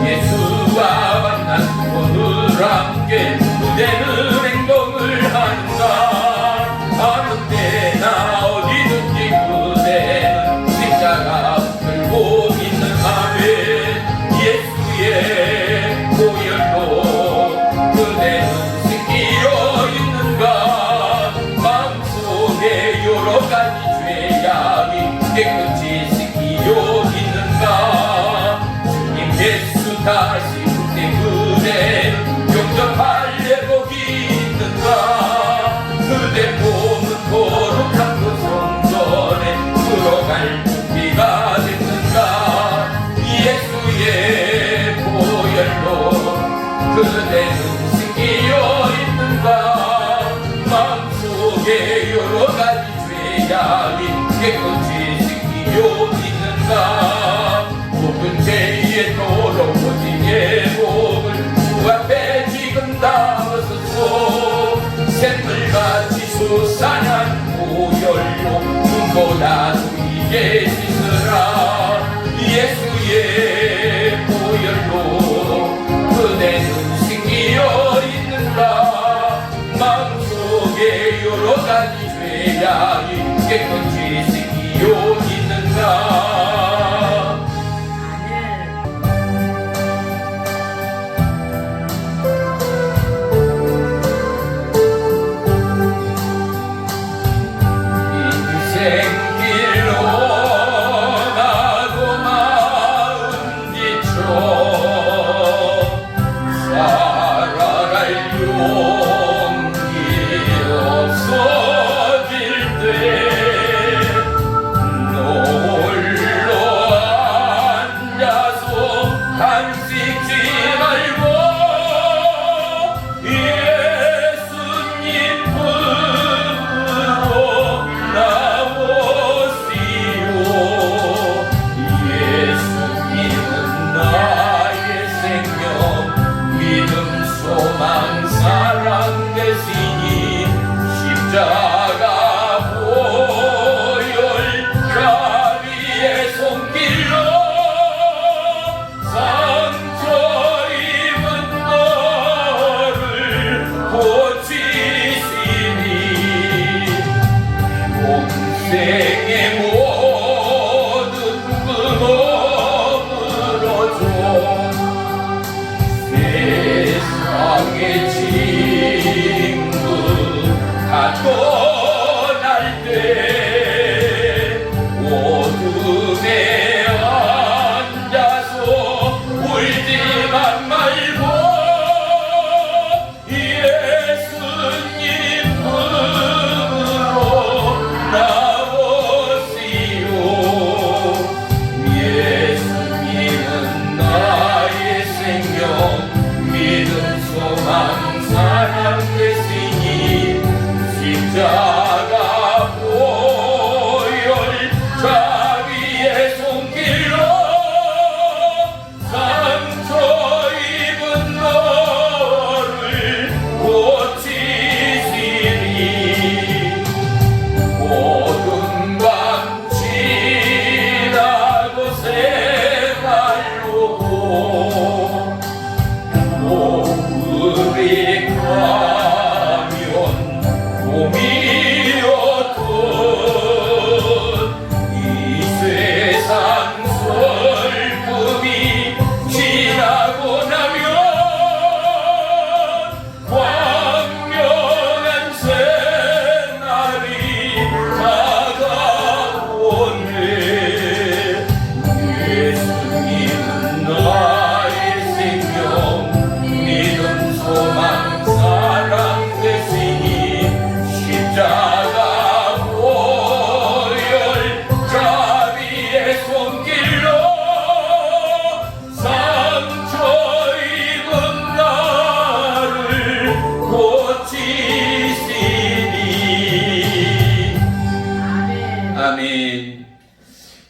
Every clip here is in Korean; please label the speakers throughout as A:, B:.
A: 예수와 만난 오늘 함께 그대는 행동을 하는가. 아무 때나 어디든지 그대는 십자가 들고 있는 아멘. 예수의 보혈로 그대는 씻기려 있는가. 마음속에 여러 가지 죄악이 깨끗이 씻기려 있는가. 주님 예수 다시 그때 그대는 용접하려고 있는가. 그대 몸은 거룩한 그 성전에 들어갈 준비가 됐는가. 예수의 보혈로 그대는 씻기려 있는가. 마음속에 여러 가지 죄악이 깨끗이 씻기려 있는가. 묵은 죄의 도로 오직의 복을 주 앞에 지금 담았었소. 샘물같이 솟아난 보혈로 눈보다 두이게 씻으라. 예수의 보혈로 그대는 씻기려 있는가. 마음속에 여러 가지 죄악이 깨끗이 씻기려 있는가.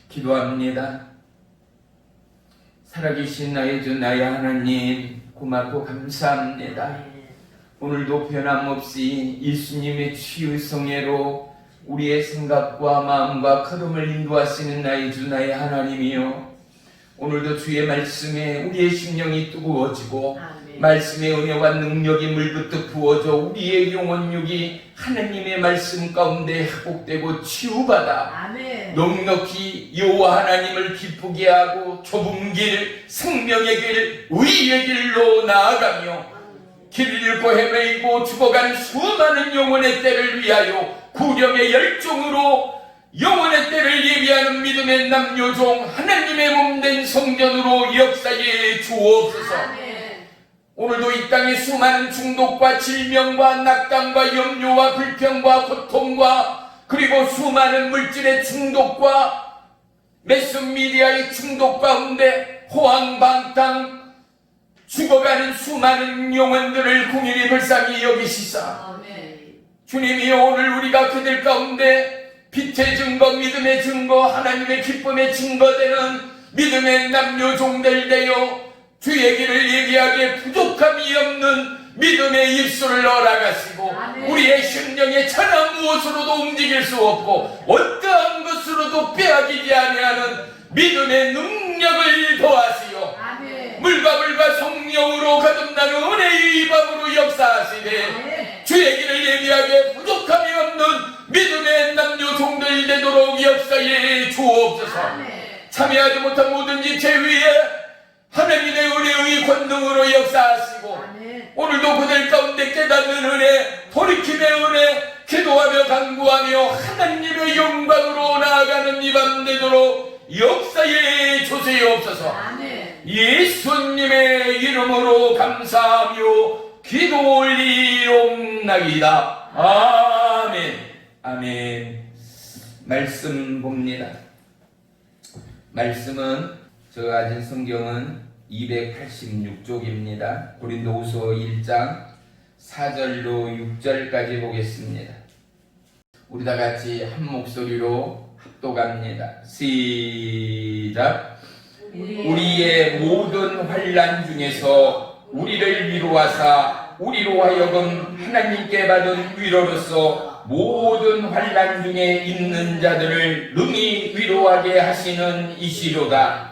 B: 기도합니다. 살아계신 나의 주 나의 하나님, 고맙고 감사합니다. 오늘도 변함없이 예수님의 치유 성례로 우리의 생각과 마음과 걸음을 인도하시는 나의 주 나의 하나님이요, 오늘도 주의 말씀에 우리의 심령이 뜨거워지고
C: 아멘.
B: 말씀의 은혜와 능력이 물부터 부어져 우리의 영혼육이 하나님의 말씀 가운데 회복되고 치유받아
C: 아멘.
B: 넉넉히 여호와 하나님을 기쁘게 하고 좁은 길, 생명의 길, 의의 길로 나아가며 길을 잃고 헤매이고 죽어간 수많은 영혼의 때를 위하여 구령의 열정으로 영혼의 때를 예비하는 믿음의 남녀종 하나님의 몸된 성전으로 역사에 주옵소서.
C: 아멘.
B: 오늘도 이 땅의 수많은 중독과 질병과 낙담과 염려와 불평과 고통과 그리고 수많은 물질의 중독과 매스미디어의 중독 가운데 호황방탕 죽어가는 수많은 영혼들을 궁일이 불쌍히 여기시사
C: 아멘.
B: 주님이여 오늘 우리가 그들 가운데 빛의 증거, 믿음의 증거, 하나님의 기쁨의 증거되는 믿음의 남녀종들 되어 주의 길을 얘기하기에 부족함이 없는 믿음의 입술을 허락하시고
C: 아멘.
B: 우리의 심령의 천하 무엇으로도 움직일 수 없고 어떠한 것으로도 빼앗기지 아니하는 믿음의 능력을 더하시오.
C: 아멘.
B: 물과 불과 성령으로 거듭나는 은혜의 밥으로 역사하시되
C: 아멘.
B: 주의 길을 예비하기에 부족함이 없는 믿음의 남녀 종들 되도록 역사에 주옵소서.
C: 아멘.
B: 참여하지 못한 모든 지체 위에 하나님의 은혜의 권능으로 역사하시고
C: 아멘.
B: 오늘도 그들 가운데 깨닫는 은혜, 돌이킴의 은혜, 기도하며 간구하며 하나님의 영광으로 나아가는 이 밤 되도록 역사에 주시옵소서.
C: 아멘.
B: 예수님의 이름으로 감사하며 기도 올리옵나이다. 아멘. 아멘. 말씀 봅니다. 말씀은 제가 가진 성경은 286쪽입니다. 고린도후서 1장 4절로 6절까지 보겠습니다. 우리 다 같이 한 목소리로 합독합니다. 시작. 우리의 모든 환난 중에서 우리를 위로하사 우리로 하여금 하나님께 받은 위로로서 모든 환난 중에 있는 자들을 능히 위로하게 하시는 이시로다.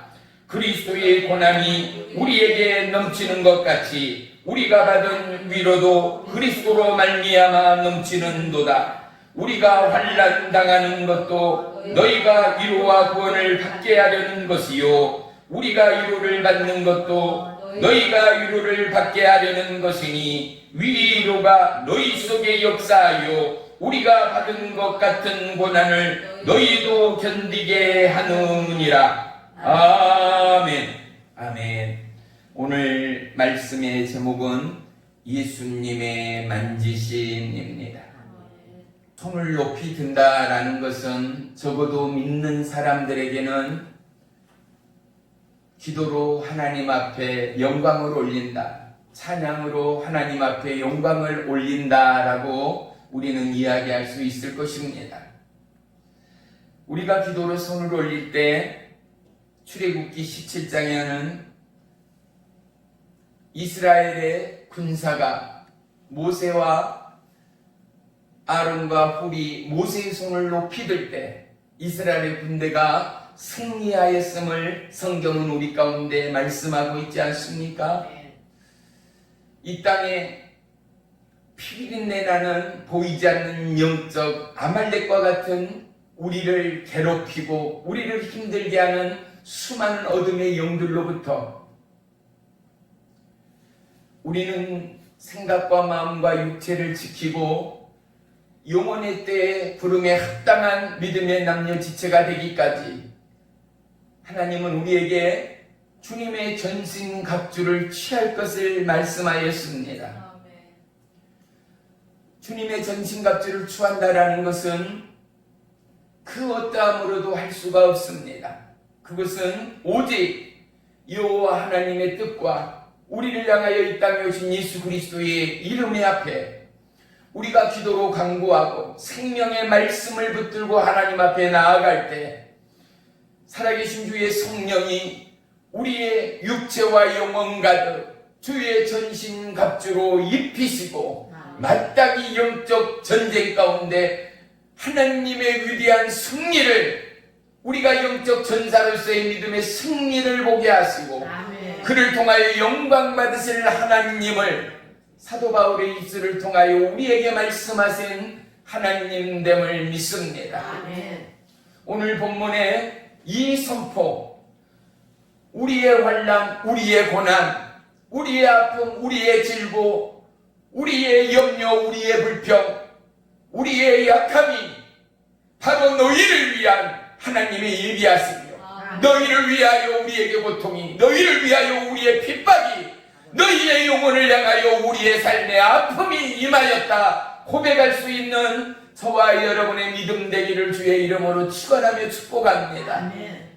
B: 그리스도의 고난이 우리에게 넘치는 것 같이 우리가 받은 위로도 그리스도로 말미암아 넘치는도다. 우리가 환난 당하는 것도 너희가 위로와 구원을 받게 하려는 것이요 우리가 위로를 받는 것도 너희가 위로를 받게 하려는 것이니 위로가 너희 속에 역사하여 우리가 받은 것 같은 고난을 너희도 견디게 하느니라. 아멘. 아멘. 오늘 말씀의 제목은 예수님의 만지심입니다. 손을 높이 든다라는 것은 적어도 믿는 사람들에게는 기도로 하나님 앞에 영광을 올린다, 찬양으로 하나님 앞에 영광을 올린다라고 우리는 이야기할 수 있을 것입니다. 우리가 기도로 손을 올릴 때 출애굽기 17장에는 이스라엘의 군사가 모세와 아론과 훌이 모세의 손을 높이 들 때 이스라엘의 군대가 승리하였음을 성경은 우리 가운데 말씀하고 있지 않습니까? 이 땅에 피비린내 나는 보이지 않는 영적 아말렉과 같은 우리를 괴롭히고 우리를 힘들게 하는 수많은 어둠의 영들로부터 우리는 생각과 마음과 육체를 지키고 영혼의 때에 부름에 합당한 믿음의 남녀 지체가 되기까지 하나님은 우리에게 주님의 전신갑주를 취할 것을 말씀하였습니다. 주님의 전신갑주를 취한다라는 것은 그 어떠함으로도 할 수가 없습니다. 그것은 오직 여호와 하나님의 뜻과 우리를 향하여 이 땅에 오신 예수 그리스도의 이름의 앞에 우리가 기도로 간구하고 생명의 말씀을 붙들고 하나님 앞에 나아갈 때 살아계신 주의 성령이 우리의 육체와 영혼 가득 주의 전신갑주로 입히시고 마땅히 영적 전쟁 가운데 하나님의 위대한 승리를 우리가 영적 전사로서의 믿음의 승리를 보게 하시고
C: 아멘.
B: 그를 통하여 영광 받으실 하나님을 사도 바울의 입술을 통하여 우리에게 말씀하신 하나님됨을 믿습니다.
C: 아멘.
B: 오늘 본문의 이 선포, 우리의 환난, 우리의 고난, 우리의 아픔, 우리의 질고, 우리의 염려, 우리의 불평, 우리의 약함이 바로 너희를 위한 하나님의 예비하시며 너희를 위하여 우리에게 고통이, 너희를 위하여 우리의 핍박이, 너희의 영혼을 향하여 우리의 삶의 아픔이 임하였다 고백할 수 있는 저와 여러분의 믿음 되기를 주의 이름으로 축원하며 축복합니다.
C: 아멘.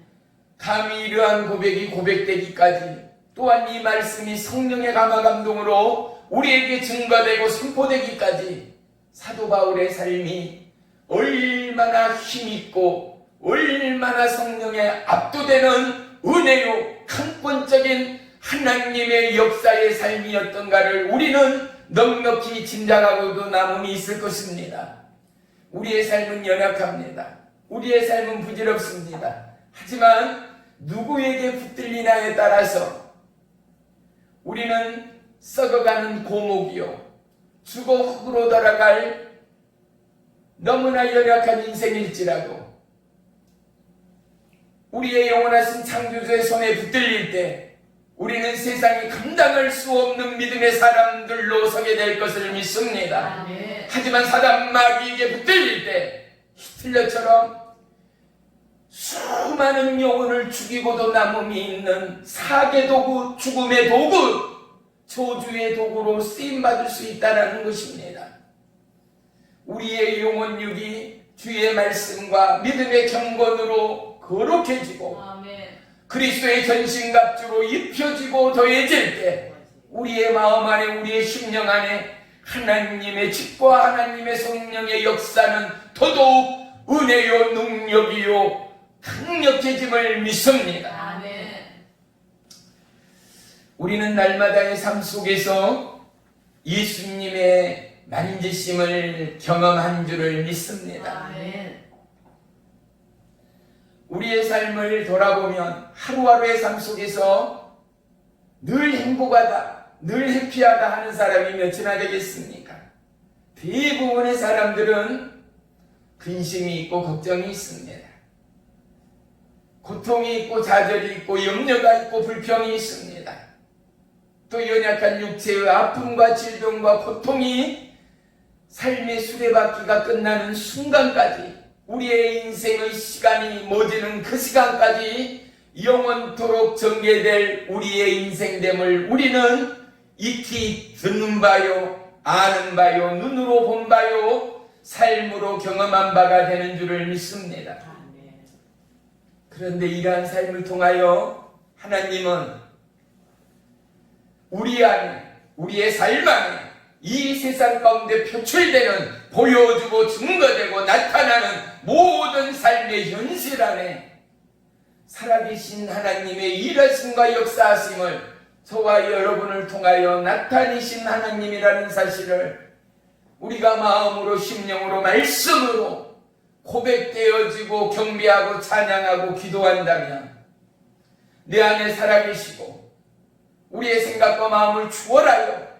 B: 감히 이러한 고백이 고백되기까지 또한 이 말씀이 성령의 감화 감동으로 우리에게 증거되고 선포되기까지 사도 바울의 삶이 얼마나 힘있고 얼마나 성령에 압도되는 은혜요 강권적인 하나님의 역사의 삶이었던가를 우리는 넉넉히 짐작하고도 남음이 있을 것입니다. 우리의 삶은 연약합니다. 우리의 삶은 부질없습니다. 하지만 누구에게 붙들리냐에 따라서 우리는 썩어가는 고목이요 죽어 흙으로 돌아갈 너무나 연약한 인생일지라도 우리의 영원하신 창조주의 손에 붙들릴 때 우리는 세상이 감당할 수 없는 믿음의 사람들로 서게 될 것을 믿습니다.
C: 아멘.
B: 하지만 사단 마귀에게 붙들릴 때 히틀러처럼 수많은 영혼을 죽이고도 남음이 있는 사개 도구, 죽음의 도구, 저주의 도구로 쓰임받을 수 있다는 것입니다. 우리의 영혼육이 주의 말씀과 믿음의 경건으로 거룩해지고
C: 아멘.
B: 그리스도의 전신갑주로 입혀지고 더해질 때 우리의 마음 안에 우리의 심령 안에 하나님의 뜻과 하나님의 성령의 역사는 더더욱 은혜요 능력이요 강력해짐을 믿습니다.
C: 아멘.
B: 우리는 날마다의 삶 속에서 예수님의 만지심을 경험한 줄을 믿습니다.
C: 아멘.
B: 우리의 삶을 돌아보면 하루하루의 삶 속에서 늘 행복하다, 늘 해피하다 하는 사람이 몇이나 되겠습니까? 대부분의 사람들은 근심이 있고 걱정이 있습니다. 고통이 있고 좌절이 있고 염려가 있고 불평이 있습니다. 또 연약한 육체의 아픔과 질병과 고통이 삶의 수레바퀴가 끝나는 순간까지 우리의 인생의 시간이 멎는 그 시간까지 영원토록 전개될 우리의 인생됨을 우리는 익히 듣는 바요, 아는 바요, 눈으로 본 바요, 삶으로 경험한 바가 되는 줄을 믿습니다.
C: 아멘.
B: 그런데 이러한 삶을 통하여 하나님은 우리 안에, 우리의 삶 안에 이 세상 가운데 표출되는 보여주고 증거되고 나타나는 모든 삶의 현실 안에 살아계신 하나님의 일하심과 역사하심을 저와 여러분을 통하여 나타내신 하나님이라는 사실을 우리가 마음으로 심령으로 말씀으로 고백되어지고 경배하고 찬양하고 기도한다면 내 안에 살아계시고 우리의 생각과 마음을 추월하여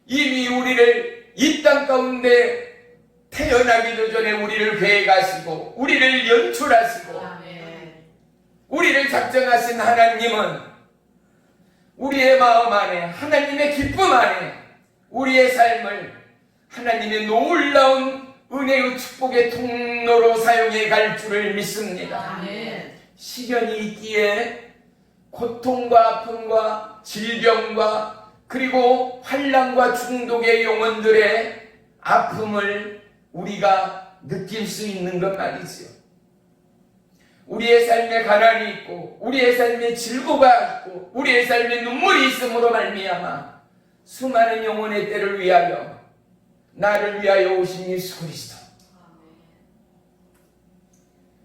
B: 이미 우리를 이 땅 가운데 태어나기도 전에 우리를 계획하시고 우리를 연출하시고
C: 아멘.
B: 우리를 작정하신 하나님은 우리의 마음 안에 하나님의 기쁨 안에 우리의 삶을 하나님의 놀라운 은혜의 축복의 통로로 사용해 갈 줄을 믿습니다.
C: 아멘.
B: 시련이 있기에 고통과 아픔과 질병과 그리고 환난과 중독의 영혼들의 아픔을 우리가 느낄 수 있는 것 말이지요. 우리의 삶에 가난이 있고 우리의 삶에 질고가 있고 우리의 삶에 눈물이 있음으로 말미암아 수많은 영혼의 때를 위하여 나를 위하여 오신 예수 그리스도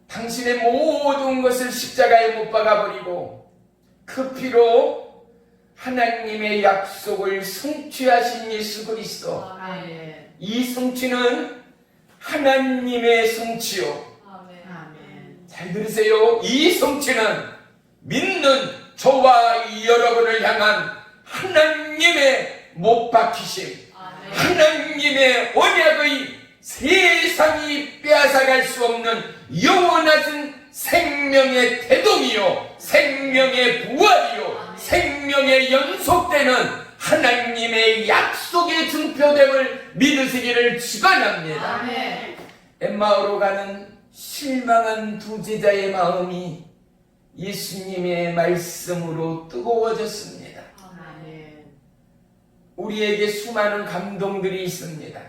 B: 당신의 모든 것을 십자가에 못 박아버리고 그 피로 하나님의 약속을 성취하신 예수 그리스도
C: 아멘.
B: 이 성취는 하나님의 성취요
C: 아멘.
B: 자, 잘 들으세요. 이 성취는 믿는 저와 여러분을 향한 하나님의 못 박히심, 하나님의 언약의 세상이 빼앗아갈 수 없는 영원하신 생명의 태동이요, 생명의 부활이요, 생명의 연속되는 하나님의 약속의 증표됨을 믿으시기를 축원합니다. 엠마오로 가는 실망한 두 제자의 마음이 예수님의 말씀으로 뜨거워졌습니다. 우리에게 수많은 감동들이 있습니다.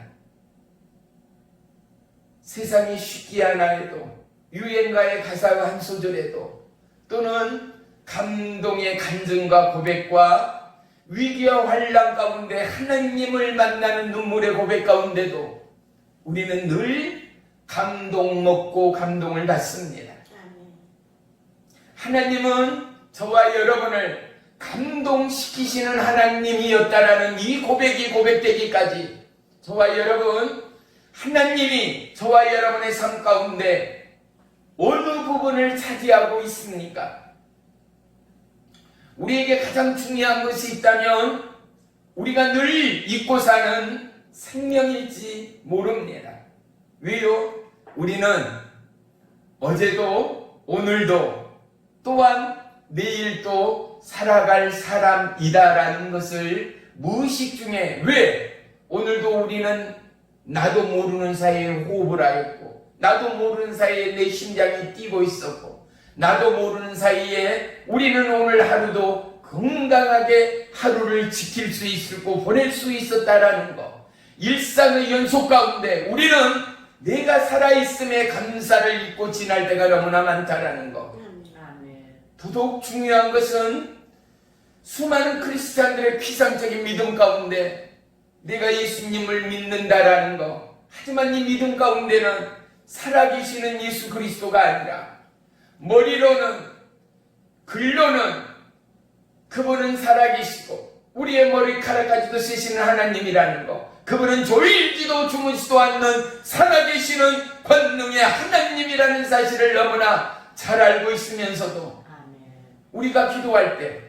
B: 세상이 쉽지 않아 해도, 유행가의 가사 한 소절에도, 또는 감동의 간증과 고백과 위기와 환난 가운데 하나님을 만나는 눈물의 고백 가운데도 우리는 늘 감동 먹고 감동을 받습니다. 하나님은 저와 여러분을 감동시키시는 하나님이었다라는 이 고백이 고백되기까지 저와 여러분, 하나님이 저와 여러분의 삶 가운데 어느 부분을 차지하고 있습니까? 우리에게 가장 중요한 것이 있다면 우리가 늘 잊고 사는 생명일지 모릅니다. 왜요? 우리는 어제도 오늘도 또한 내일도 살아갈 사람이다라는 것을 무의식 중에, 왜? 오늘도 우리는 나도 모르는 사이에 호흡을 하였고, 나도 모르는 사이에 내 심장이 뛰고 있었고, 나도 모르는 사이에 우리는 오늘 하루도 건강하게 하루를 지킬 수 있었고 보낼 수 있었다라는 것. 일상의 연속 가운데 우리는 내가 살아있음에 감사를 잊고 지날 때가 너무나 많다라는 것. 더더욱 중요한 것은 수많은 크리스찬들의 피상적인 믿음 가운데 내가 예수님을 믿는다라는 것. 하지만 이 믿음 가운데는 살아계시는 예수 그리스도가 아니라 머리로는, 글로는 그분은 살아계시고 우리의 머리카락까지도 세시는 하나님이라는 것. 그분은 졸지도 주무지도 않는 살아계시는 권능의 하나님이라는 사실을 너무나 잘 알고 있으면서도 우리가 기도할 때,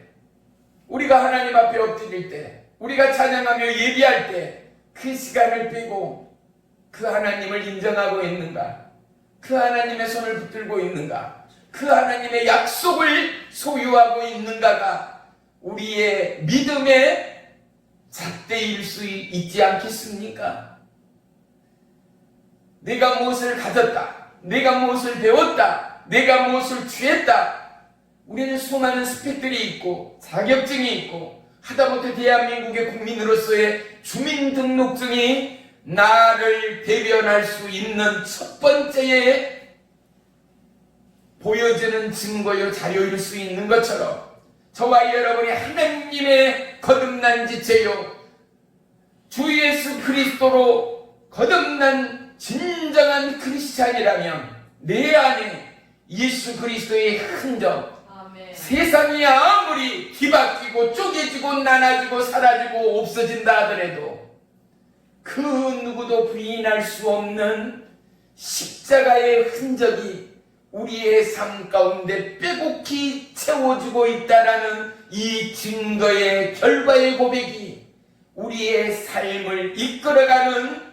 B: 우리가 하나님 앞에 엎드릴 때, 우리가 찬양하며 예비할 때 그 시간을 빼고 그 하나님을 인정하고 있는가? 그 하나님의 손을 붙들고 있는가? 그 하나님의 약속을 소유하고 있는가가 우리의 믿음의 잣대일 수 있지 않겠습니까? 내가 무엇을 가졌다, 내가 무엇을 배웠다, 내가 무엇을 취했다, 우리는 수많은 스펙들이 있고 자격증이 있고 하다못해 대한민국의 국민으로서의 주민등록증이 나를 대변할 수 있는 첫 번째의 보여주는 증거요 자료일 수 있는 것처럼 저와 여러분이 하나님의 거듭난 지체요 주 예수 그리스도로 거듭난 진정한 크리스찬이라면 내 안에 예수 그리스도의 흔적, 세상이 아무리 뒤바뀌고 쪼개지고 나눠지고 사라지고 없어진다 하더라도 그 누구도 부인할 수 없는 십자가의 흔적이 우리의 삶 가운데 빼곡히 채워주고 있다라는 이 증거의 결과의 고백이 우리의 삶을 이끌어가는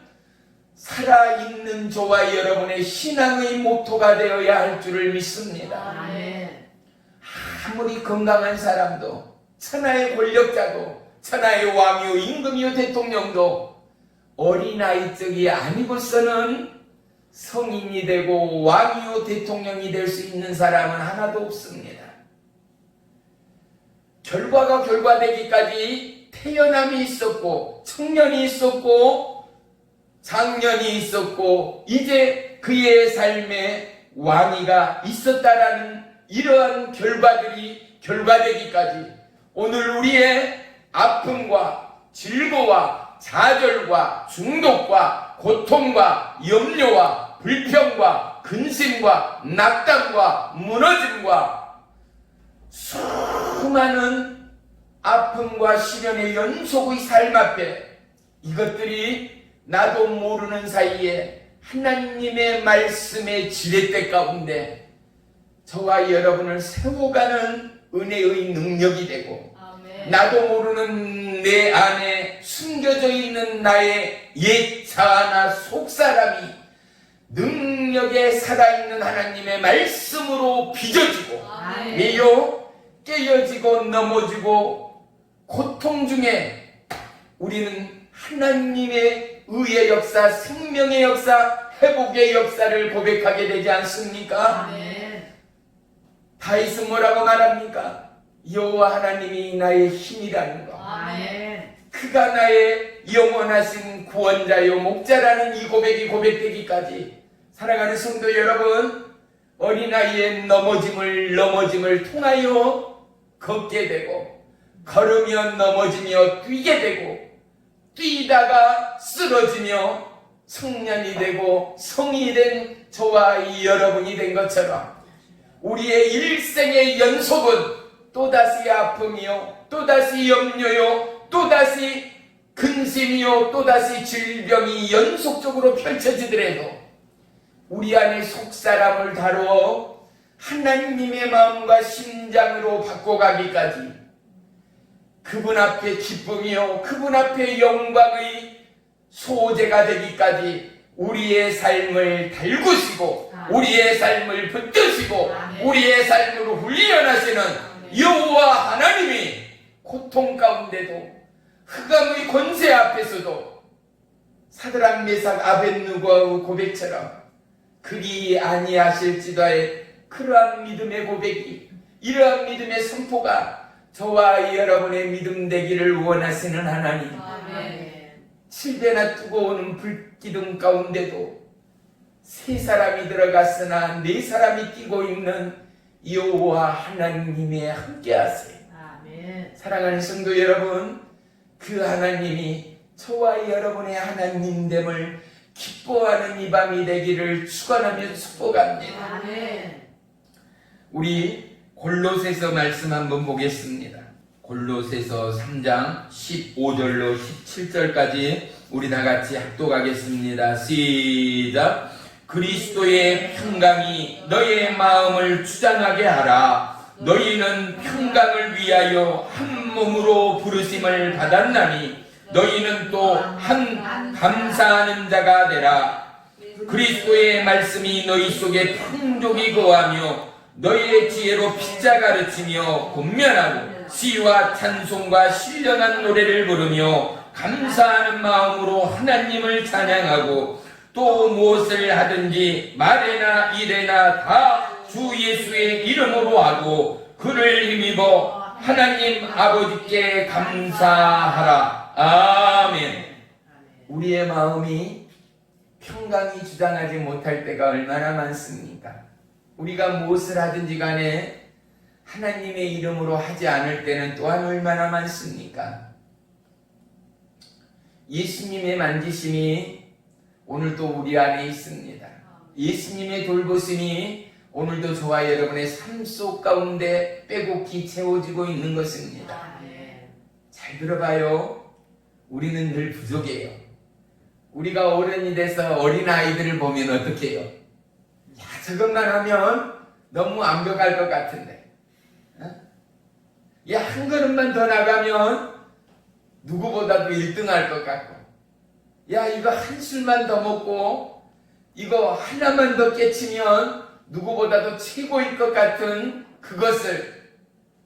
B: 살아있는 저와 여러분의 신앙의 모토가 되어야 할 줄을 믿습니다. 아무리 건강한 사람도, 천하의 권력자도, 천하의 왕이요 임금이요 대통령도 어린아이 적이 아니고서는 성인이 되고 왕이요 대통령이 될 수 있는 사람은 하나도 없습니다. 결과가 결과되기까지 태어남이 있었고 청년이 있었고 장년이 있었고 이제 그의 삶에 왕위가 있었다라는 이러한 결과들이 결과되기까지 오늘 우리의 아픔과 질고와 좌절과 중독과 고통과 염려와 불평과 근심과 낙담과 무너짐과 수많은 아픔과 시련의 연속의 삶 앞에 이것들이 나도 모르는 사이에 하나님의 말씀의 지렛대 가운데 저와 여러분을 세워가는 은혜의 능력이 되고,
C: 아멘.
B: 나도 모르는 내 안에 숨겨져 있는 나의 옛 자아나 속사람이 능력에 살아있는 하나님의 말씀으로 빚어지고,
C: 아멘.
B: 왜요? 깨어지고 넘어지고 고통 중에 우리는 하나님의 의의 역사, 생명의 역사, 회복의 역사를 고백하게 되지 않습니까?
C: 아멘.
B: 다윗은 뭐라고 말합니까? 여호와 하나님이 나의 힘이라는 거,
C: 아멘.
B: 그가 나의 영원하신 구원자요 목자라는 이 고백이 고백되기까지, 사랑하는 성도 여러분, 어린아이의 넘어짐을 통하여 걷게 되고, 걸으며 넘어지며 뛰게 되고, 뛰다가 쓰러지며 청년이 되고 성이 된 저와 이 여러분이 된 것처럼, 우리의 일생의 연속은 또다시 아픔이요, 또다시 염려요, 또다시 근심이요, 또다시 질병이 연속적으로 펼쳐지더라도 우리 안의 속사람을 다루어 하나님의 마음과 심장으로 바꿔가기까지, 그분 앞에 기쁨이요, 그분 앞에 영광의 소재가 되기까지 우리의 삶을 달구시고 우리의 삶을 붙드시고 우리의 삶으로 훈련하시는 여호와 하나님이 고통 가운데도, 흑암의 권세 앞에서도 사드락 메삭 아벳느고의 고백처럼 그리 아니하실지다의 그러한 믿음의 고백이, 이러한 믿음의 선포가 저와 여러분의 믿음 되기를 원하시는 하나님,
C: 아멘.
B: 7배나 뜨거운 불기둥 가운데도 세 사람이 들어갔으나 네 사람이 뛰고 있는 여호와 하나님이 함께하세요.
C: 아멘.
B: 사랑하는 성도 여러분, 그 하나님이 저와 여러분의 하나님됨을 기뻐하는 이 밤이 되기를 축원하며 축복합니다.
C: 아멘.
B: 우리 골로새서 말씀 한번 보겠습니다. 골로새서 3장 15절로 17절까지 우리 다 같이 합독하겠습니다. 시작. 그리스도의 평강이 너희의 마음을 주장하게 하라. 너희는 평강을 위하여 한 몸으로 부르심을 받았나니 너희는 또 한 감사하는 자가 되라. 그리스도의 말씀이 너희 속에 풍족히 거하며 너희의 지혜로 빗자 가르치며 권면하고 시와 찬송과 신령한 노래를 부르며 감사하는 마음으로 하나님을 찬양하고, 또 무엇을 하든지 말에나 일에나 다 주 예수의 이름으로 하고 그를 힘입어 하나님 아버지께 감사하라. 아멘. 우리의 마음이 평강이 주장하지 못할 때가 얼마나 많습니까? 우리가 무엇을 하든지 간에 하나님의 이름으로 하지 않을 때는 또한 얼마나 많습니까? 예수님의 만지심이 오늘도 우리 안에 있습니다. 예수님의 돌보심이 오늘도 저와 여러분의 삶 속 가운데 빼곡히 채워지고 있는 것입니다.
C: 아멘.
B: 잘 들어봐요. 우리는 늘 부족해요. 우리가 어른이 돼서 어린아이들을 보면 어떻게 해요? 야, 저것만 하면 너무 완벽할 것 같은데, 야, 한 걸음만 더 나가면 누구보다도 1등 할 것 같고, 야, 이거 한 술만 더 먹고 이거 하나만 더 깨치면 누구보다도 최고일 것 같은 그것을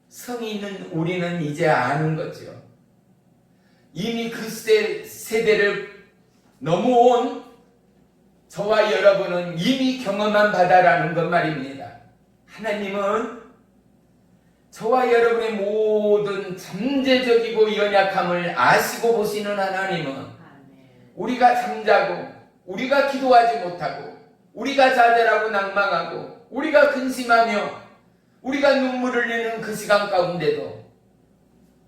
B: 성이 있는 우리는 이제 아는 거죠. 이미 그 세대를 넘어온 저와 여러분은 이미 경험한 바다라는 것 말입니다. 하나님은 저와 여러분의 모든 잠재적이고 연약함을 아시고 보시는 하나님은, 우리가 잠자고 우리가 기도하지 못하고 우리가 좌절하고 낭망하고 우리가 근심하며 우리가 눈물 흘리는 그 시간 가운데도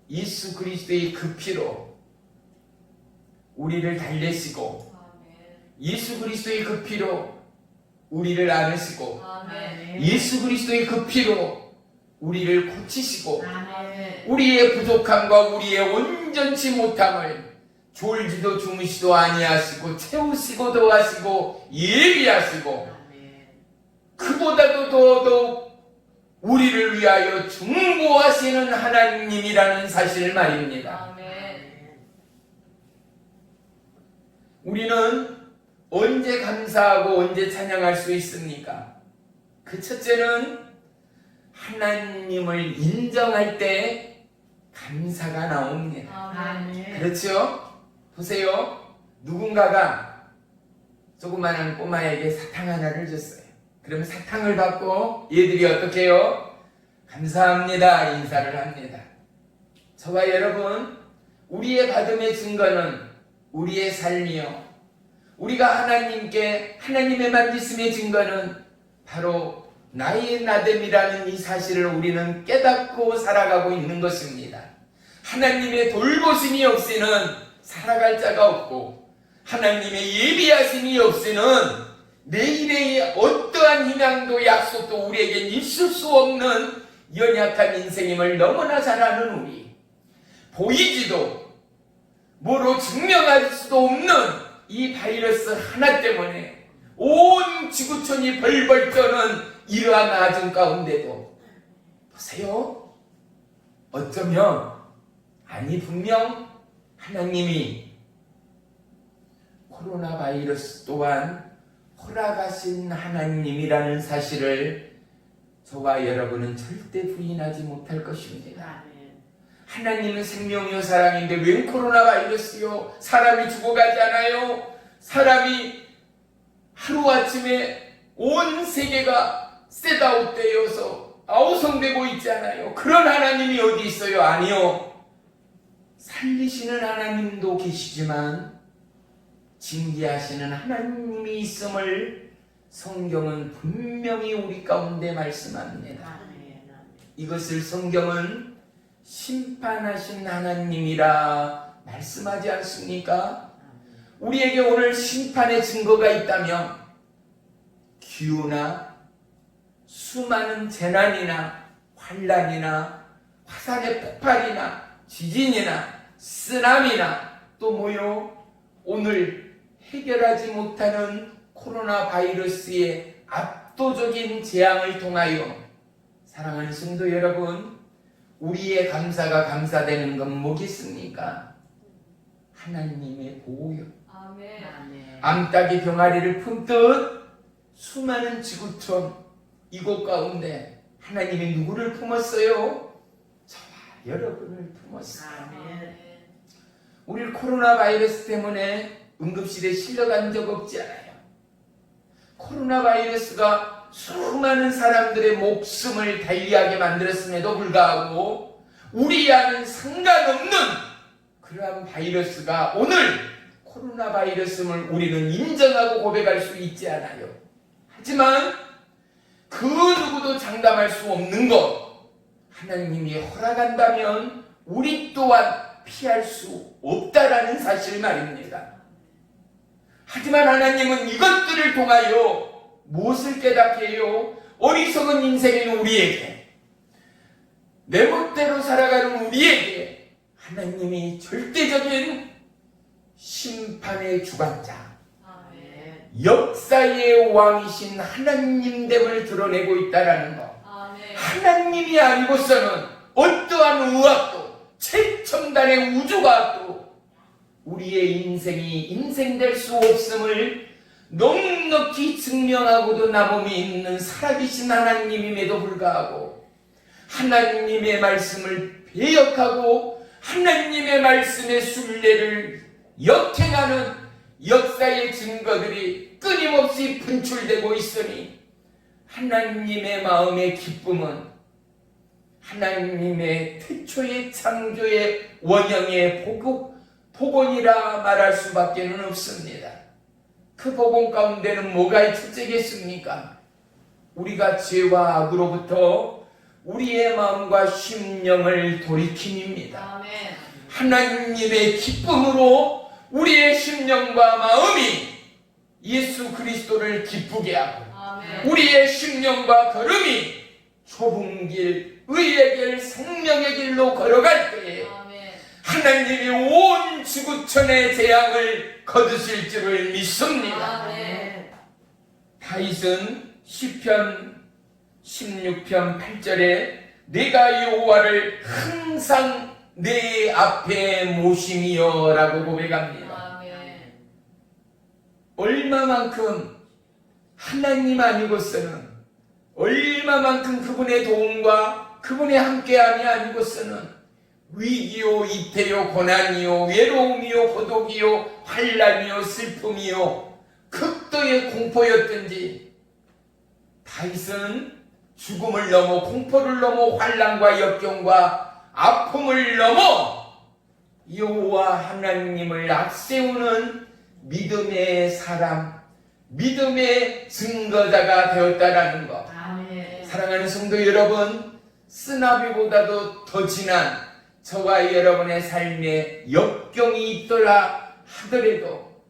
B: 예수 그리스도의 그 피로 우리를 달래시고 예수 그리스도의 그 피로 우리를 안으시고
C: 아멘.
B: 예수 그리스도의 그 피로 우리를 고치시고
C: 아멘.
B: 우리의 부족함과 우리의 온전치 못함을 졸지도 주무시도 아니하시고 채우시고 더하시고 예비하시고
C: 아멘.
B: 그보다도 더더욱 우리를 위하여 중보하시는 하나님이라는 사실 말입니다.
C: 아멘.
B: 우리는 언제 감사하고 언제 찬양할 수 있습니까? 그 첫째는 하나님을 인정할 때 감사가 나옵니다.
C: 아멘.
B: 그렇죠? 보세요. 누군가가 조그마한 꼬마에게 사탕 하나를 줬어요. 그러면 사탕을 받고 얘들이 어떻게 해요? 감사합니다 인사를 합니다. 저와 여러분, 우리의 받음의 증거는 우리의 삶이요, 우리가 하나님께 하나님의 만지심의 증거는 바로 나의 나됨이라는 이 사실을 우리는 깨닫고 살아가고 있는 것입니다. 하나님의 돌보심이 없이는 살아갈 자가 없고, 하나님의 예비하심이 없이는 내일의 어떠한 희망도 약속도 우리에겐 있을 수 없는 연약한 인생임을 너무나 잘 아는 우리, 보이지도 뭐로 증명할 수도 없는 이 바이러스 하나 때문에 온 지구촌이 벌벌 떠는 이러한 아중 가운데도 보세요. 어쩌면 분명 하나님이 코로나 바이러스 또한 허락하신 하나님이라는 사실을 저와 여러분은 절대 부인하지 못할 것입니다. 하나님은 생명이요 사랑인데 웬 코로나 바이러스요? 사람이 죽어가지 않아요? 사람이 하루아침에 온 세계가 셋아웃되어서 아우성되고 있지 않아요? 그런 하나님이 어디 있어요? 아니요. 살리시는 하나님도 계시지만 징계하시는 하나님이 있음을 성경은 분명히 우리 가운데 말씀합니다. 이것을 성경은 심판하신 하나님이라 말씀하지 않습니까? 우리에게 오늘 심판의 증거가 있다면 기후나 수많은 재난이나 환란이나 화산의 폭발이나 지진이나 쓰나미나 또 뭐요? 오늘 해결하지 못하는 코로나 바이러스의 압도적인 재앙을 통하여 사랑하는 성도 여러분, 우리의 감사가 감사되는 건 뭐겠습니까? 하나님의 보호요.
C: 아멘.
B: 암탉이 병아리를 품듯 수많은 지구촌 이곳 가운데 하나님이 누구를 품었어요? 저와 여러분을 품었어요.
C: 아멘.
B: 우리 코로나 바이러스 때문에 응급실에 실려간 적 없지 않아요. 코로나 바이러스가 수많은 사람들의 목숨을 달리하게 만들었음에도 불구하고 우리와는 상관없는 그러한 바이러스가 오늘 코로나 바이러스임을 우리는 인정하고 고백할 수 있지 않아요. 하지만 그 누구도 장담할 수 없는 것, 하나님이 허락한다면 우리 또한 피할 수 없다라는 사실 말입니다. 하지만 하나님은 이것들을 통하여 무엇을 깨닫게 해요? 어리석은 인생인 우리에게, 내 멋대로 살아가는 우리에게 하나님이 절대적인 심판의 주관자,
C: 아멘.
B: 역사의 왕이신 하나님됨을 드러내고 있다라는 것.
C: 아멘.
B: 하나님이 아니고서는 어떠한 의학도 최첨단의 우주과학도 우리의 인생이 인생될 수 없음을 넉넉히 증명하고도 남음이 있는 살아계신 하나님임에도 불구하고 하나님의 말씀을 배역하고 하나님의 말씀의 순례를 역행하는 역사의 증거들이 끊임없이 분출되고 있으니 하나님의 마음의 기쁨은 하나님의 태초의 창조의 원형의 복원이라 말할 수밖에 없습니다. 그 복원 가운데는 뭐가 첫째겠습니까? 우리가 죄와 악으로부터 우리의 마음과 심령을 돌이킴입니다.
C: 아멘.
B: 하나님의 기쁨으로 우리의 심령과 마음이 예수 그리스도를 기쁘게 하고
C: 아멘.
B: 우리의 심령과 걸음이 좁은 길, 의의 길, 생명의 길로 걸어갈 때에
C: 아멘.
B: 하나님이 온 지구촌의 재앙을 거두실 줄을 믿습니다.
C: 아멘.
B: 다윗은 시편 16편 8절에 내가 여호와를 항상 내 앞에 모심이여 라고 고백합니다.
C: 아멘.
B: 얼마만큼 하나님 아니고서는, 얼마만큼 그분의 도움과 그분의 함께함이 아니고서는 위기요 이태요 고난이요 외로움이요 고독이요 환난이요 슬픔이요 극도의 공포였든지 다윗은 죽음을 넘어 공포를 넘어 환난과 역경과 아픔을 넘어 여호와 하나님을 앞세우는 믿음의 사람, 믿음의 증거자가 되었다라는 것.
C: 아멘.
B: 사랑하는 성도 여러분, 쓰나비보다도 더 진한 저와 여러분의 삶에 역경이 있더라 하더라도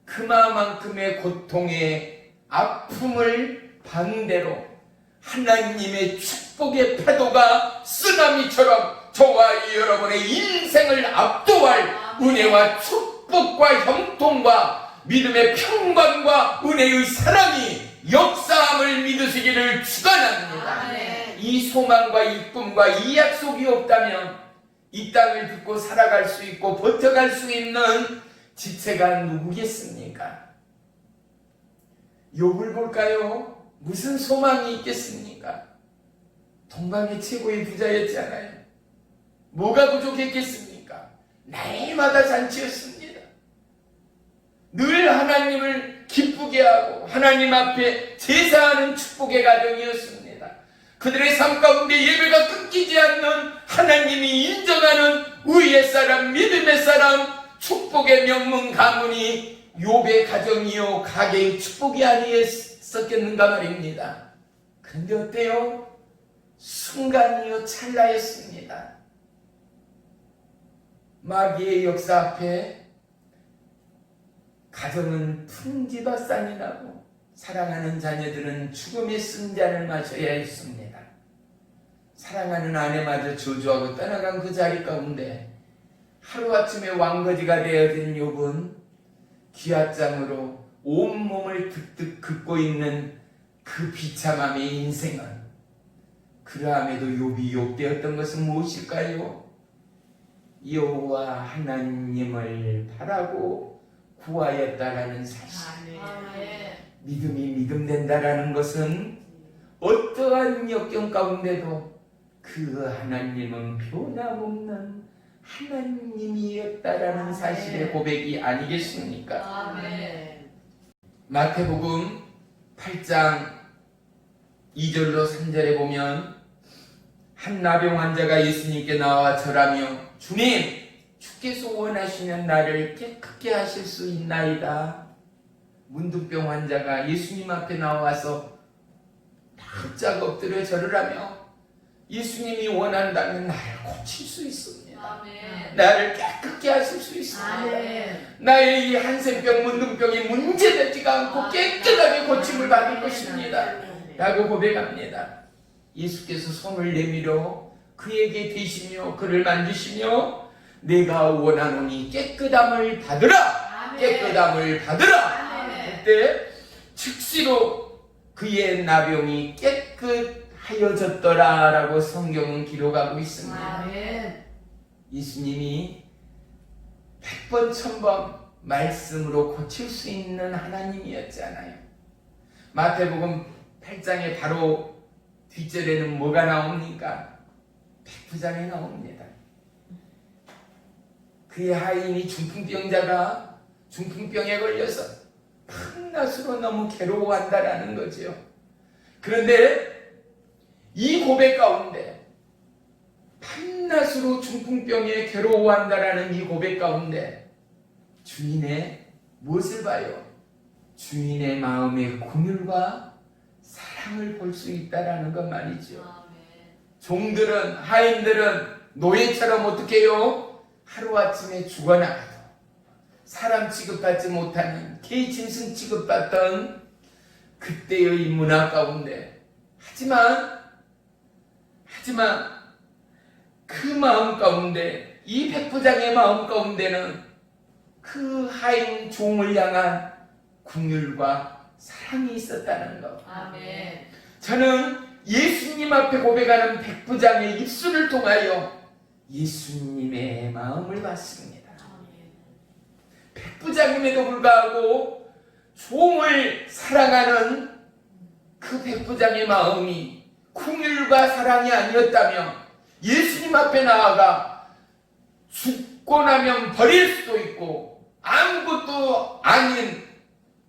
B: 그만큼의 고통의 아픔을 반대로 하나님의 축복의 파도가 쓰나미처럼 저와 여러분의 인생을 압도할 은혜와 축복과 형통과 믿음의 평강과 은혜의 사랑이 역사함을 믿으시기를 축원합니다.
C: 아멘.
B: 이 소망과 이 꿈과 이 약속이 없다면 이 땅을 듣고 살아갈 수 있고 버텨갈 수 있는 지체가 누구겠습니까? 욥을 볼까요? 무슨 소망이 있겠습니까? 동방의 최고의 부자였잖아요. 뭐가 부족했겠습니까? 날마다 잔치였습니다. 늘 하나님을 기쁘게 하고 하나님 앞에 제사하는 축복의 가정이었습니다. 그들의 삶 가운데 예배가 끊기지 않는 하나님이 인정하는 의의 사람, 믿음의 사람, 축복의 명문 가문이 욥의 가정이요 가게의 축복이 아니었겠는가 말입니다. 그런데 어때요? 순간이요 찰나였습니다. 마귀의 역사 앞에 가정은 풍지박산이 나고 사랑하는 자녀들은 죽음의 쓴잔을 마셔야 했습니다. 사랑하는 아내마저 저주하고 떠나간 그 자리 가운데 하루아침에 왕거지가 되어진 욥은 귀화장으로 온몸을 득득 긋고 있는 그 비참함의 인생은 그러함에도 욥이 욥되었던 것은 무엇일까요? 여호와 하나님을 바라고 구하였다라는 사실.
C: 아멘.
B: 믿음이 믿음된다라는 것은 어떠한 역경 가운데도 그 하나님은 변함없는 하나님이었다라는 사실의 고백이 아니겠습니까?
C: 아멘.
B: 마태복음 8장 2절로 3절에 보면 한 나병 환자가 예수님께 나와 절하며 주님, 주께서 원하시면 나를 깨끗게 하실 수 있나이다. 문둥병 환자가 예수님 앞에 나와서 바짝 엎드려 절을 하며 예수님이 원한다면 나를 고칠 수 있습니다.
C: 아멘.
B: 나를 깨끗게 하실 수 있습니다.
C: 아멘.
B: 나의 이 한센병, 문둥병이 문제되지가 않고 깨끗하게 고침을 받을 것입니다. 라고 고백합니다. 예수께서 손을 내밀어 그에게 대시며 그를 만지시며 내가 원하노니 깨끗함을 받으라.
C: 아멘.
B: 깨끗함을 받으라.
C: 아멘.
B: 그때 즉시로 그의 나병이 깨끗하여졌더라 라고 성경은 기록하고 있습니다.
C: 아멘.
B: 예수님이 100번 1000번 말씀으로 고칠 수 있는 하나님이었잖아요. 마태복음 8장에 바로 뒷절에는 뭐가 나옵니까? 백부장이 나옵니다. 그의 하인이 중풍병자가 중풍병에 걸려서 밤낮으로 너무 괴로워한다라는 거죠. 그런데 이 고백 가운데 밤낮으로 중풍병에 괴로워한다라는 이 고백 가운데 주인의 무엇을 봐요? 주인의 마음의 긍휼과 사랑을 볼 수 있다라는 것 말이죠.
C: 아멘.
B: 종들은, 하인들은 노예처럼 어떻게 해요? 하루아침에 죽어나가도 사람 취급받지 못하는 개 짐승 취급받던 그때의 문화 가운데 하지만 그 마음 가운데 이 백부장의 마음 가운데는 그 하인 종을 향한 긍휼과 사랑이 있었다는 것.
C: 아멘.
B: 저는 예수님 앞에 고백하는 백부장의 입술을 통하여 예수님의 마음을 봤습니다. 백부장임에도 불구하고 종을 사랑하는 그 백부장의 마음이 긍휼과 사랑이 아니었다면 예수님 앞에 나아가 죽고 나면 버릴 수도 있고 아무것도 아닌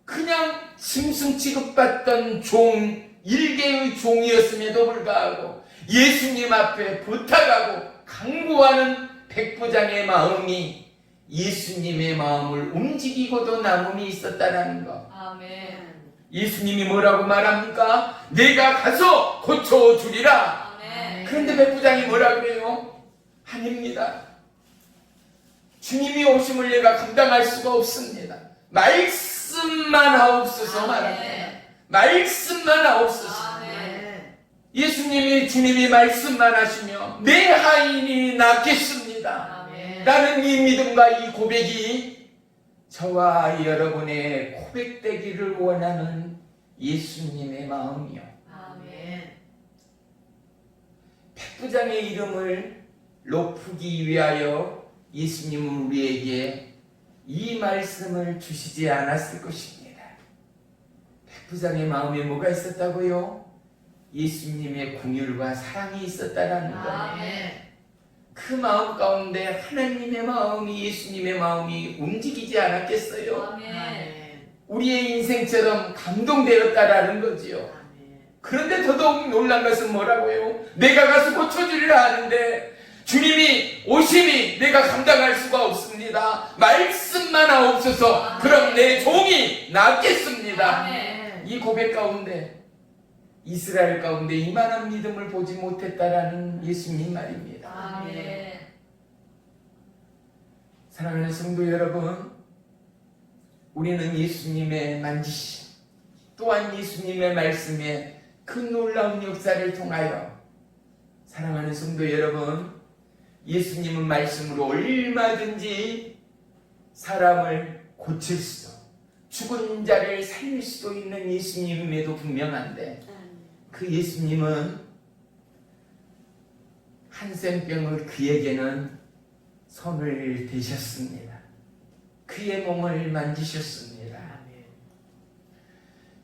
B: 그냥 짐승 취급받던 종, 일개의 종이었음에도 불구하고 예수님 앞에 부탁하고 강구하는 백부장의 마음이 예수님의 마음을 움직이고도 남음이 있었다는 것.
C: 아멘.
B: 예수님이 뭐라고 말합니까? 내가 가서 고쳐주리라.
C: 아멘.
B: 그런데 백부장이 뭐라 그래요? 아닙니다. 주님이 오심을 내가 감당할 수가 없습니다. 말씀만 하옵소서 말합니다. 말씀만 하옵소서.
C: 아멘.
B: 예수님이 주님이 말씀만 하시며 내 하인이 낫겠습니다.
C: 아멘.
B: 라는 이 믿음과 이 고백이 저와 여러분의 고백되기를 원하는 예수님의 마음이요.
C: 아멘.
B: 백부장의 이름을 높이기 위하여 예수님은 우리에게 이 말씀을 주시지 않았을 것입니다. 백부장의 마음에 뭐가 있었다고요? 예수님의 긍휼과 사랑이 있었다라는 거예요.
C: 아멘.
B: 그 마음 가운데 하나님의 마음이, 예수님의 마음이 움직이지 않았겠어요?
C: 아멘.
B: 우리의 인생처럼 감동되었다라는 거지요.
C: 아멘.
B: 그런데 더더욱 놀란 것은 뭐라고요? 내가 가서 고쳐주리라 하는데 주님이 오심이 내가 감당할 수가 없습니다. 말씀만 하옵소서. 그럼 내 종이 낫겠습니다.
C: 아멘.
B: 이 고백 가운데 이스라엘 가운데 이만한 믿음을 보지 못했다라는 예수님 말입니다.
C: 아멘.
B: 사랑하는 성도 여러분, 우리는 예수님의 만지심 또한 예수님의 말씀에 그 놀라운 역사를 통하여 사랑하는 성도 여러분, 예수님은 말씀으로 얼마든지 사람을 고칠 수도 죽은 자를 살릴 수도 있는 예수님임에도 분명한데 그 예수님은 한센병을 그에게는 손을 대셨습니다. 그의 몸을 만지셨습니다.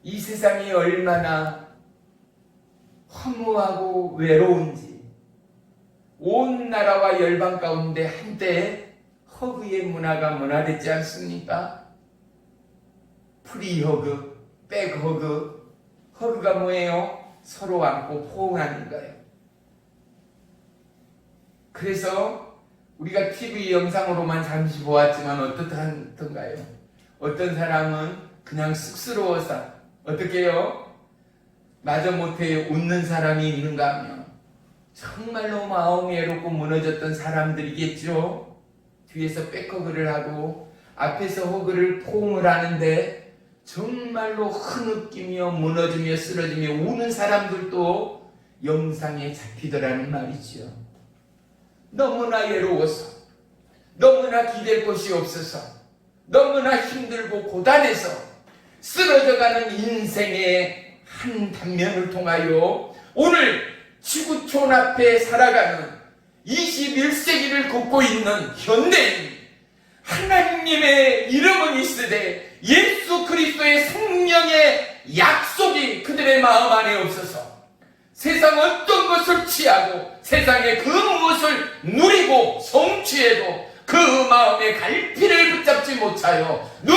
B: 이 세상이 얼마나 허무하고 외로운지 온 나라와 열방 가운데 한때 허그의 문화가 문화됐지 않습니까? 프리허그, 백허그, 허그가 뭐예요? 서로 안고 포옹하는 거예요. 그래서 우리가 TV 영상으로만 잠시 보았지만 어떻던가요? 어떤 사람은 그냥 쑥스러워서 어떻게 해요? 마저 못해 웃는 사람이 있는가 하면 정말로 마음이 외롭고 무너졌던 사람들이겠죠. 뒤에서 백허그를 하고 앞에서 허그를 포옹을 하는데 정말로 흐느끼며 무너지며 쓰러지며 우는 사람들도 영상에 잡히더라는 말이죠. 너무나 외로워서, 너무나 기댈 곳이 없어서, 너무나 힘들고 고단해서 쓰러져가는 인생의 한 단면을 통하여 오늘 지구촌 앞에 살아가는 21세기를 걷고 있는 현대인, 하나님의 이름은 있으되 예수 그리스도의 성령의 약속이 그들의 마음 안에 없어서 세상 어떤 것을 취하고 세상의 그 무엇을 누리고 성취해도 그 마음의 갈피를 붙잡지 못하여 늘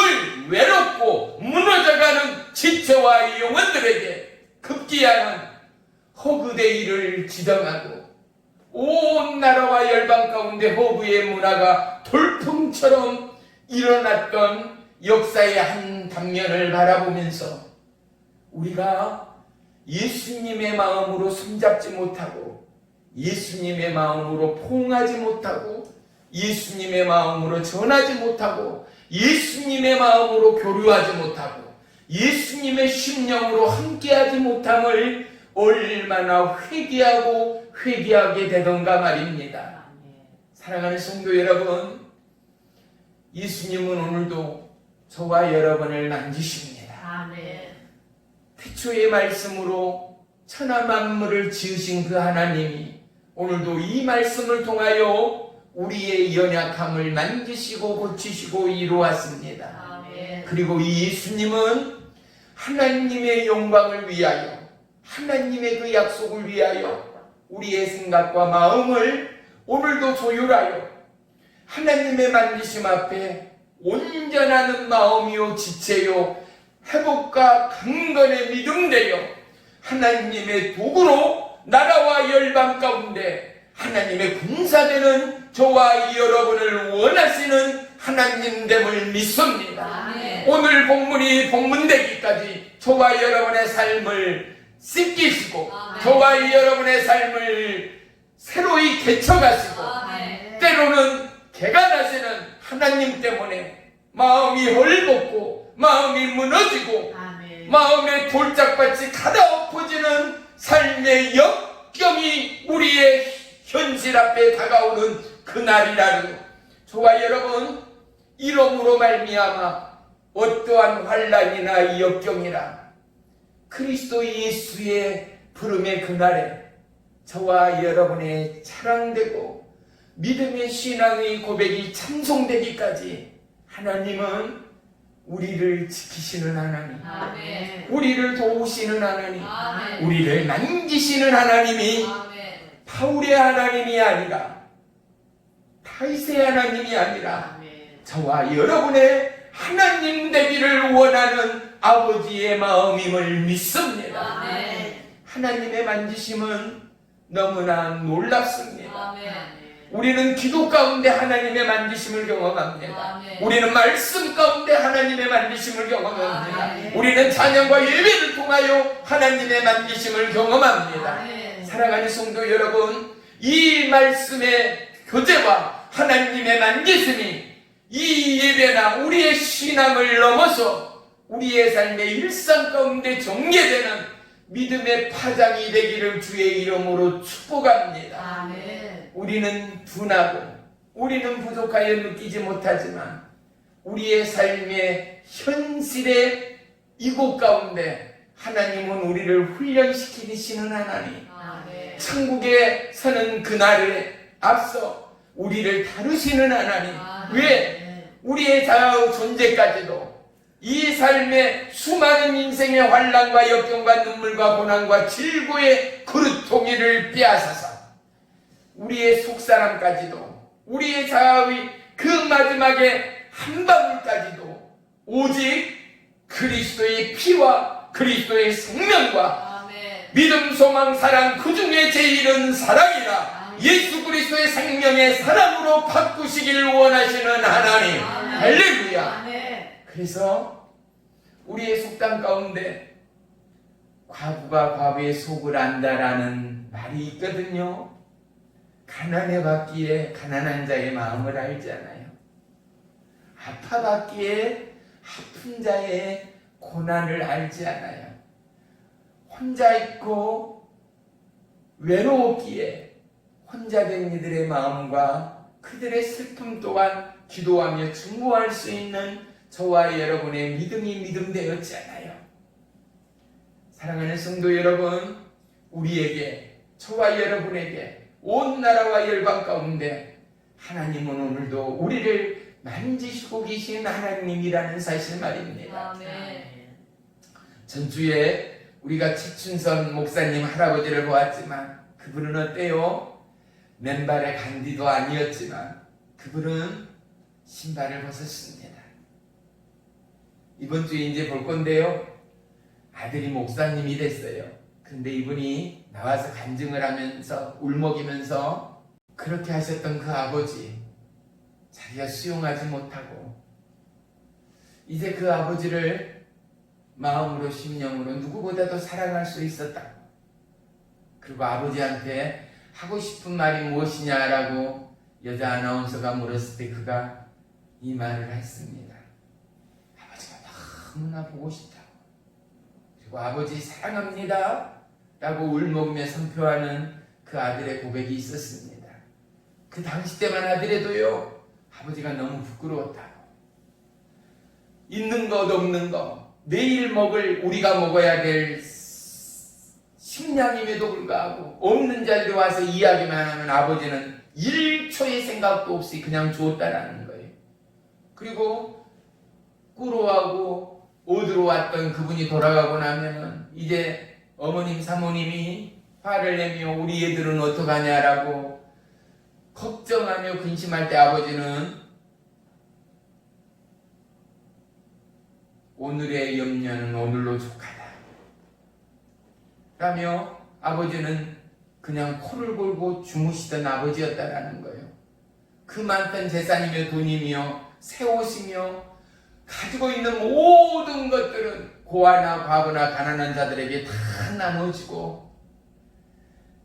B: 외롭고 무너져가는 지체와 영혼들에게 급기야는 허그데이를 지정하고 온 나라와 열방 가운데 허그의 문화가 돌풍처럼 일어났던 역사의 한 단면을 바라보면서 우리가 예수님의 마음으로 손잡지 못하고 예수님의 마음으로 포옹하지 못하고 예수님의 마음으로 전하지 못하고 예수님의 마음으로 교류하지 못하고 예수님의 심령으로 함께하지 못함을 얼마나 회개하게 되던가 말입니다. 사랑하는 성도 여러분, 예수님은 오늘도 저와 여러분을 만지십니다.
C: 아멘.
B: 태초의 말씀으로 천하 만물을 지으신 그 하나님이 오늘도 이 말씀을 통하여 우리의 연약함을 만지시고 고치시고 이루었습니다.
C: 아멘.
B: 그리고 이 예수님은 하나님의 영광을 위하여, 하나님의 그 약속을 위하여 우리의 생각과 마음을 오늘도 조율하여 하나님의 만지심 앞에 온전하는 마음이요 지체요 회복과 강건의 믿음 되어 하나님의 도구로 나라와 열방 가운데 하나님의 군사되는 저와 여러분을 원하시는 하나님됨을 믿습니다.
C: 아멘.
B: 오늘 본문이 본문되기까지 저와 여러분의 삶을 씻기시고
C: 아멘.
B: 저와 여러분의 삶을 새로이 개척하시고
C: 아멘.
B: 때로는 개가 나시는 하나님 때문에 마음이 헐벗고 마음이 무너지고
C: 아멘.
B: 마음의 돌짝밭이 가다엎어지는 삶의 역경이 우리의 현실 앞에 다가오는 그날이라는 저와 여러분 이러므로 말미암아 어떠한 환난이나 역경이나 그리스도 예수의 부름의 그날에 저와 여러분의 자랑되고 믿음의 신앙의 고백이 찬송되기까지 하나님은 우리를 지키시는 하나님,
C: 아멘.
B: 우리를 도우시는 하나님,
C: 아멘.
B: 우리를 만지시는 하나님이
C: 아멘.
B: 바울의 하나님이 아니라 다윗의 하나님이 아니라
C: 아멘.
B: 저와 여러분의 하나님 되기를 원하는 아버지의 마음임을 믿습니다.
C: 아멘.
B: 하나님의 만지심은 너무나 놀랍습니다.
C: 아멘.
B: 우리는 기도 가운데 하나님의 만지심을 경험합니다.
C: 아멘.
B: 우리는 말씀 가운데 하나님의 만지심을 경험합니다.
C: 아멘.
B: 우리는 찬양과 예배를 통하여 하나님의 만지심을 경험합니다.
C: 아멘.
B: 사랑하는 성도 여러분, 이 말씀의 교제와 하나님의 만지심이 이 예배나 우리의 신앙을 넘어서 우리의 삶의 일상 가운데 전개되는 믿음의 파장이 되기를 주의 이름으로 축복합니다.
C: 아멘.
B: 우리는 둔하고 우리는 부족하여 느끼지 못하지만 우리의 삶의 현실의 이곳 가운데 하나님은 우리를 훈련시키시는 하나님,
C: 아멘.
B: 천국에 서는 그날에 앞서 우리를 다루시는 하나님. 왜? 우리의 존재까지도 이 삶의 수많은 인생의 환난과 역경과 눈물과 고난과 질고의 그릇통이를 빼앗아서 우리의 속사람까지도 우리의 자아의 그 마지막에 한 방울까지도 오직 그리스도의 피와 그리스도의 생명과
C: 아멘.
B: 믿음, 소망, 사랑 그 중에 제일은 사랑이라 예수 그리스도의 생명의 사랑으로 바꾸시기를 원하시는 하나님.
C: 아멘.
B: 할렐루야.
C: 아멘.
B: 그래서 우리의 속담 가운데 과부가 과부의 속을 안다라는 말이 있거든요. 가난해봤기에 가난한 자의 마음을 알잖아요. 아파봤기에 아픈 자의 고난을 알지 않아요. 혼자 있고 외로웠기에 혼자 된 이들의 마음과 그들의 슬픔 또한 기도하며 증거할 수 있는 저와 여러분의 믿음이 믿음되었지 않아요. 사랑하는 성도 여러분, 우리에게 저와 여러분에게 온 나라와 열방 가운데 하나님은 오늘도 우리를 만지시고 계신 하나님이라는 사실 말입니다.
C: 아멘.
B: 전주에 우리가 최춘선 목사님 할아버지를 보았지만 그분은 어때요? 맨발의 간디도 아니었지만 그분은 신발을 벗었습니다. 이번 주에 이제 볼 건데요. 아들이 목사님이 됐어요. 근데 이분이 나와서 간증을 하면서 울먹이면서 그렇게 하셨던 그 아버지 자기가 수용하지 못하고 이제 그 아버지를 마음으로 심령으로 누구보다도 사랑할 수 있었다. 그리고 아버지한테 하고 싶은 말이 무엇이냐라고 여자 아나운서가 물었을 때 그가 이 말을 했습니다. 아버지가 너무나 보고 싶다고. 그리고 아버지 사랑합니다 라고 울먹이며 선포하는 그 아들의 고백이 있었습니다. 그 당시 때만 하더라도요, 아버지가 너무 부끄러웠다고. 있는 것 없는 것, 내일 우리가 먹어야 될 식량임에도 불구하고 없는 자들이 와서 이야기만 하면 아버지는 1초의 생각도 없이 그냥 주었다라는 거예요. 그리고 꾸로하고 오드로 왔던 그분이 돌아가고 나면은 이제 어머님 사모님이 화를 내며 우리 애들은 어떡하냐라고 걱정하며 근심할 때 아버지는 오늘의 염려는 오늘로 족하다 라며 아버지는 그냥 코를 골고 주무시던 아버지였다라는 거예요. 그 많던 재산이며 돈이며 새 옷이며 가지고 있는 모든 것들은 고아나 과부나 가난한 자들에게 다 나눠주고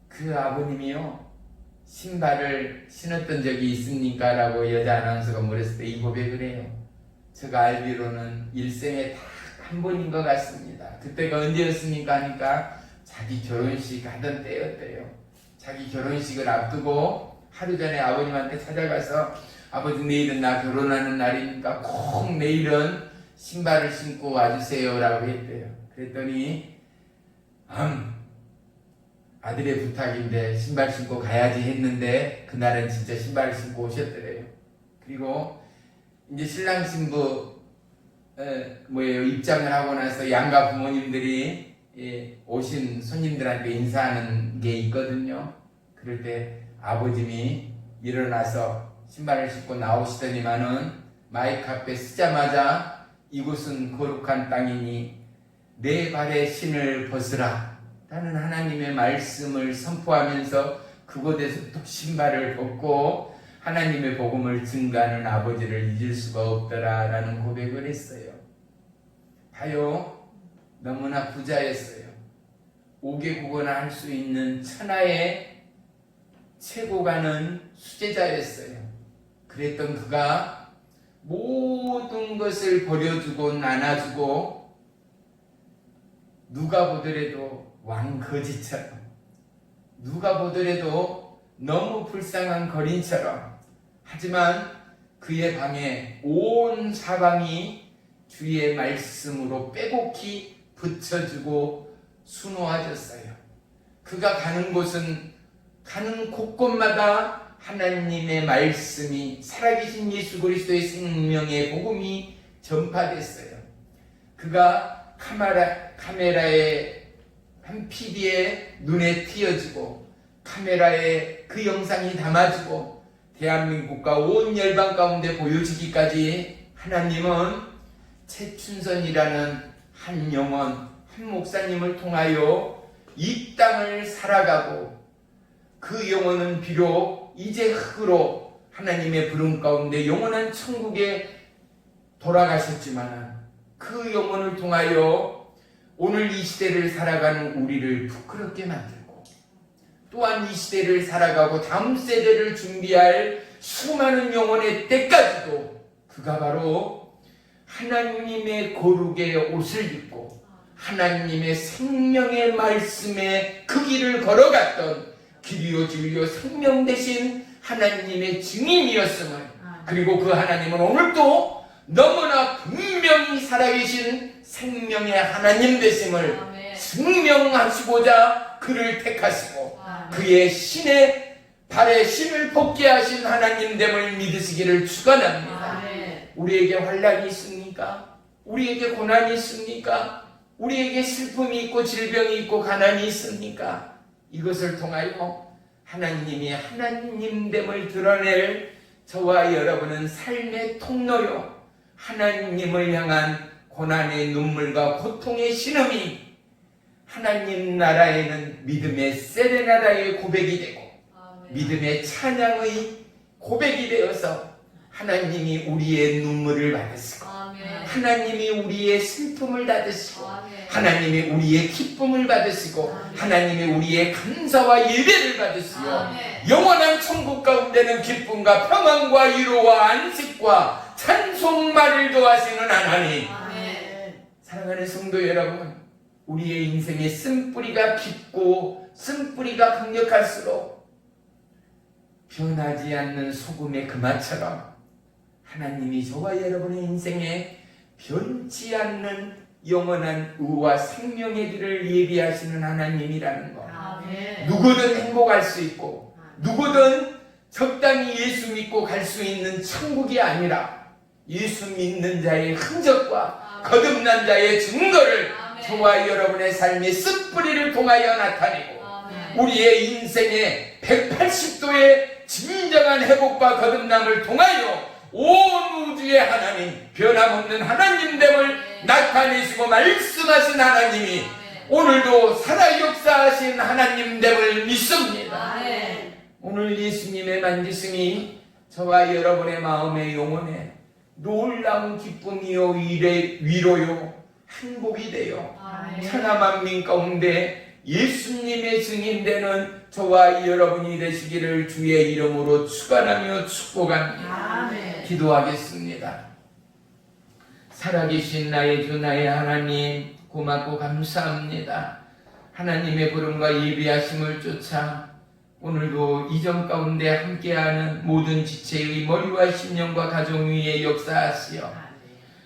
B: 그 아버님이요 신발을 신었던 적이 있습니까? 라고 여자 아나운서가 물었을 때 이 고백을 해요. 제가 알기로는 일생에 딱 한 번인 것 같습니다. 그때가 언제였습니까? 하니까 자기 결혼식 하던 때였대요. 자기 결혼식을 앞두고 하루 전에 아버님한테 찾아가서 아버지 내일은 나 결혼하는 날이니까 꼭 내일은 신발을 신고 와주세요 라고 했대요. 그랬더니 아들의 부탁인데 신발 신고 가야지 했는데 그날은 진짜 신발을 신고 오셨더래요. 그리고 이제 신랑 신부 입장을 하고 나서 양가 부모님들이 오신 손님들한테 인사하는 게 있거든요. 그럴 때 아버님이 일어나서 신발을 신고 나오시더니만은 마이크 앞에 쓰자마자 이곳은 거룩한 땅이니 내 발의 신을 벗으라 라는 하나님의 말씀을 선포하면서 그곳에서 또 신발을 벗고 하나님의 복음을 증가하는 아버지를 잊을 수가 없더라 라는 고백을 했어요. 봐요. 너무나 부자였어요. 5개국어나 할 수 있는 천하의 최고가는 수제자였어요. 그랬던 그가 모든 것을 버려주고 나눠주고 누가 보더라도 왕거지처럼 누가 보더라도 너무 불쌍한 거린처럼 하지만 그의 방에 온 사방이 주의 말씀으로 빼곡히 붙여주고 수놓아졌어요. 그가 가는 곳은 가는 곳곳마다 하나님의 말씀이 살아계신 예수 그리스도의 생명의 복음이 전파됐어요. 그가 카메라에 한 PD의 눈에 띄어지고 카메라에 그 영상이 담아지고 대한민국과 온 열방 가운데 보여지기까지 하나님은 최춘선이라는 한 영혼, 한 목사님을 통하여 이 땅을 살아가고 그 영혼은 비록 이제 흙으로 하나님의 부름 가운데 영원한 천국에 돌아가셨지만 그 영혼을 통하여 오늘 이 시대를 살아가는 우리를 부끄럽게 만들고 또한 이 시대를 살아가고 다음 세대를 준비할 수많은 영혼의 때까지도 그가 바로 하나님의 거룩의 옷을 입고 하나님의 생명의 말씀에 그 길을 걸어갔던 길이요 진리요 생명 되신 하나님의 증인이었음을 그리고 그 하나님은 오늘도 너무나 분명히 살아계신 생명의 하나님 되심을 증명하시고자 그를 택하시고 그의 신의 발에 신을 벗게 하신 하나님됨을 믿으시기를 축원합니다. 우리에게 환난이 있습니까? 우리에게 고난이 있습니까? 우리에게 슬픔이 있고 질병이 있고 가난이 있습니까? 이것을 통하여 하나님이 하나님됨을 드러낼 저와 여러분은 삶의 통로요 하나님을 향한 고난의 눈물과 고통의 신음이 하나님 나라에는 믿음의 세레나다의 고백이 되고 믿음의 찬양의 고백이 되어서 하나님이 우리의 눈물을 받으시고 하나님이 우리의 슬픔을 받으시고 하나님이 우리의 기쁨을 받으시고 하나님이 우리의 감사와 예배를 받으시고 영원한 천국 가운데는 기쁨과 평안과 위로와 안식과 찬송말을 더하시는 하나님. 사랑하는 성도 여러분, 우리의 인생의 쓴뿌리가 깊고 쓴뿌리가 강력할수록 변하지 않는 소금의 금화처럼 하나님이 저와 여러분의 인생에 변치 않는 영원한 의와 생명의 길을 예비하시는 하나님이라는 것.
C: 아멘.
B: 누구든 행복할 수 있고 누구든 적당히 예수 믿고 갈 수 있는 천국이 아니라 예수 믿는 자의 흔적과 거듭난 자의 증거를 저와 여러분의 삶의 쓴뿌리를 통하여 나타내고 우리의 인생의 180도의 진정한 회복과 거듭남을 통하여 온 우주의 하나님, 변함없는 하나님됨을 나타내시고 말씀하신 하나님이 오늘도 살아 역사하신 하나님됨을 믿습니다. 오늘 예수님의 만지심이 저와 여러분의 마음의 영혼에 놀라운 기쁨이요 위로요 행복이 되어 천하 만민 가운데 예수님의 증인되는 저와 여러분이 되시기를 주의 이름으로 축원하며 축복합니다. 기도하겠습니다. 살아계신 나의 주 나의 하나님 고맙고 감사합니다. 하나님의 부름과 예비하심을 쫓아 오늘도 이전 가운데 함께하는 모든 지체의 머리와 심령과 가정 위에 역사하시어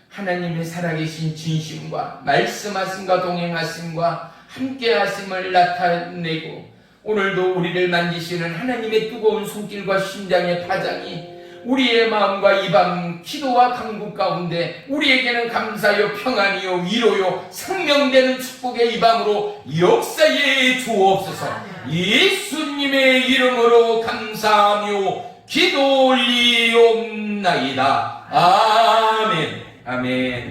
B: 하나님의 살아계신 진심과 말씀하심과 동행하심과 함께하심을 나타내고 오늘도 우리를 만지시는 하나님의 뜨거운 손길과 심장의 파장이 우리의 마음과 이 밤 기도와 간구 가운데 우리에게는 감사요 평안이요 위로요 생명되는 축복의 이 밤으로 역사해 주옵소서. 예수님의 이름으로 감사하며 기도 올리옵나이다. 아멘. 아멘.